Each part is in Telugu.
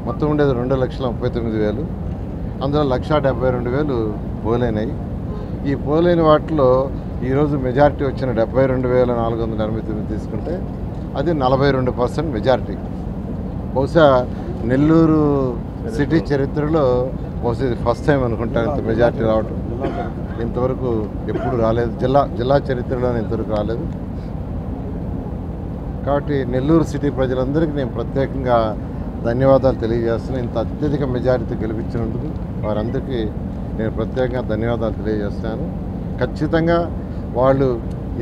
మొత్తం ఉండేది 2,39,000. అందులో 1,72,000 పోలైనాయి. ఈ పోలైన వాటిలో ఈరోజు మెజారిటీ వచ్చిన 72,489 తీసుకుంటే అది 42% మెజారిటీ. బహుశా నెల్లూరు సిటీ చరిత్రలో బహుశా ఇది ఫస్ట్ టైం అనుకుంటాను ఇంత మెజారిటీ రావటం. ఇంతవరకు ఎప్పుడు రాలేదు, జిల్లా చరిత్రలోనే ఇంతవరకు రాలేదు. కాబట్టి నెల్లూరు సిటీ ప్రజలందరికీ నేను ప్రత్యేకంగా ధన్యవాదాలు తెలియజేస్తున్నాను. ఇంత అత్యధిక మెజారిటీ గెలిపించినందుకు వారందరికీ నేను ప్రత్యేకంగా ధన్యవాదాలు తెలియజేస్తున్నాను. ఖచ్చితంగా వాళ్ళు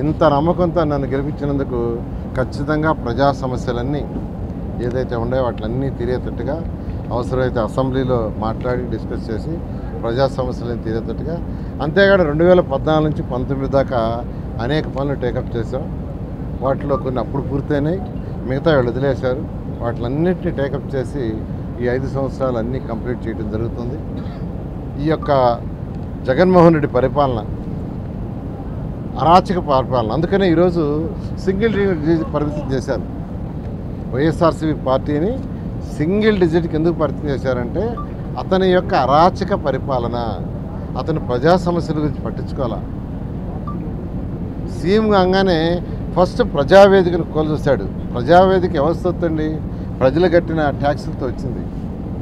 ఇంత నమ్మకంతో నన్ను గెలిపించినందుకు ఖచ్చితంగా ప్రజా సమస్యలన్నీ ఏదైతే ఉన్నాయో వాటిలన్నీ తీరేటట్టుగా, అవసరమైతే అసెంబ్లీలో మాట్లాడి డిస్కస్ చేసి ప్రజా సమస్యలను తీరేటట్టుగా, అంతేకాదు 2014 నుంచి 19 దాకా అనేక పనులు టేకప్ చేశాం. వాటిలో కొన్ని అప్పుడు పూర్తయినాయి, మిగతా వాళ్ళు వదిలేశారు. వాటిలన్నింటినీ టేకప్ చేసి ఈ 5 సంవత్సరాలు అన్నీ కంప్లీట్ చేయడం జరుగుతుంది. ఈ యొక్క జగన్మోహన్ రెడ్డి పరిపాలన అరాచక పరిపాలన. అందుకనే ఈరోజు సింగిల్ డిజిట్ పరిమితం చేశారు. వైఎస్ఆర్సీపీ పార్టీని సింగిల్ డిజిట్కి ఎందుకు పరిమితం చేశారంటే అతని యొక్క అరాచక పరిపాలన, అతను ప్రజా సమస్యల గురించి పట్టించుకోవాలా. సీఎం కాగానే ఫస్ట్ ప్రజావేదికను కోల్చూశాడు. ప్రజావేదిక వ్యవస్థ వద్దండి, ప్రజలు కట్టిన ట్యాక్సులతో వచ్చింది,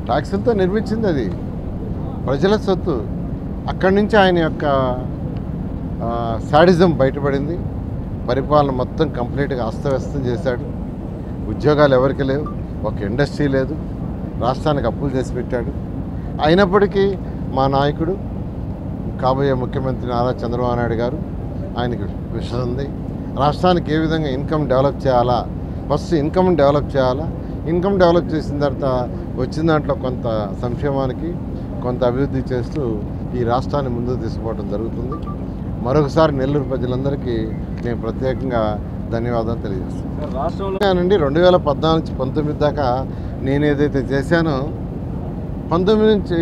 ట్యాక్సులతో నిర్మించింది, అది ప్రజల సొత్తు. అక్కడి నుంచి ఆయన యొక్క సాడిజం బయటపడింది. పరిపాలన మొత్తం కంప్లీట్గా అస్తవ్యస్తం చేశాడు. ఉద్యోగాలు ఎవరికి లేవు, ఒక ఇండస్ట్రీ లేదు, రాష్ట్రానికి అప్పులు చేసి పెట్టాడు. అయినప్పటికీ మా నాయకుడు కాబోయే ముఖ్యమంత్రి నారా చంద్రబాబు నాయుడు గారు, ఆయనకి విషయం ఉంది. రాష్ట్రానికి ఏ విధంగా ఇన్కమ్ డెవలప్ చేయాలా, ఫస్ట్ ఇన్కమ్ డెవలప్ చేయాలా, ఇన్కమ్ డెవలప్ చేసిన తర్వాత వచ్చిన దాంట్లో కొంత సంక్షేమానికి కొంత అభివృద్ధి చేస్తూ ఈ రాష్ట్రాన్ని ముందుకు తీసుకుపోవడం జరుగుతుంది. మరొకసారి నెల్లూరు ప్రజలందరికీ నేను ప్రత్యేకంగా ధన్యవాదాలు తెలియజేస్తాను. రాష్ట్రంలో నుండి 2014 నుంచి 19 దాకా నేను ఏదైతే చేశానో 19 నుంచి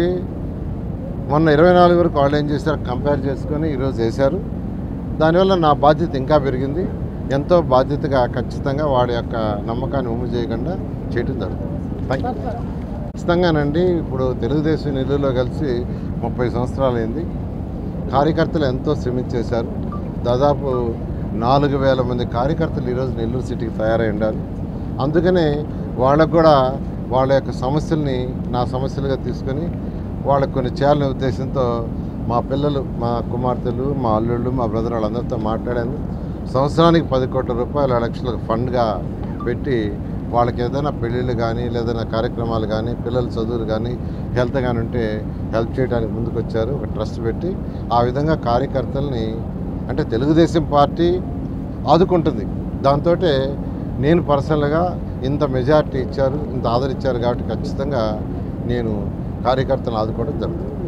మొన్న 24 వరకు వాళ్ళు ఏం చేశారు కంపేర్ చేసుకొని ఈరోజు చేశారు. దానివల్ల నా బాధ్యత ఇంకా పెరిగింది. ఎంతో బాధ్యతగా ఖచ్చితంగా వాడి యొక్క నమ్మకాన్ని ఉమ్ము చేయకుండా చేయడం జరుగుతుంది. ఖచ్చితంగానండి. ఇప్పుడు తెలుగుదేశం నెల్లూరులో కలిసి 30 సంవత్సరాలు అయింది. కార్యకర్తలు ఎంతో శ్రమించేశారు. దాదాపు 4,000 మంది కార్యకర్తలు ఈరోజు నెల్లూరు సిటీకి తయారై ఉండాలి. అందుకనే వాళ్ళకు కూడా వాళ్ళ యొక్క సమస్యల్ని నా సమస్యలుగా తీసుకొని వాళ్ళకు కొన్ని చేయాలనే ఉద్దేశంతో మా పిల్లలు, మా కుమార్తెలు, మా అల్లుళ్ళు, మా బ్రదర్ వాళ్ళందరితో మాట్లాడాను. సంవత్సరానికి 10 కోట్ల రూపాయల లక్షల ఫండ్గా పెట్టి వాళ్ళకి ఏదైనా పెళ్ళిళ్ళు కానీ లేదైనా కార్యక్రమాలు కానీ పిల్లల చదువులు కానీ హెల్త్ కానీ ఉంటే హెల్ప్ చేయడానికి ముందుకు వచ్చారు. ఒక ట్రస్ట్ పెట్టి ఆ విధంగా కార్యకర్తల్ని అంటే తెలుగుదేశం పార్టీ ఆదుకుంటుంది. దాంతో నేను పర్సనల్గా ఇంత మెజారిటీ ఇచ్చారు, ఇంత ఆదరించారు కాబట్టి ఖచ్చితంగా నేను కార్యకర్తలను ఆదుకోవడం జరుగుతుంది.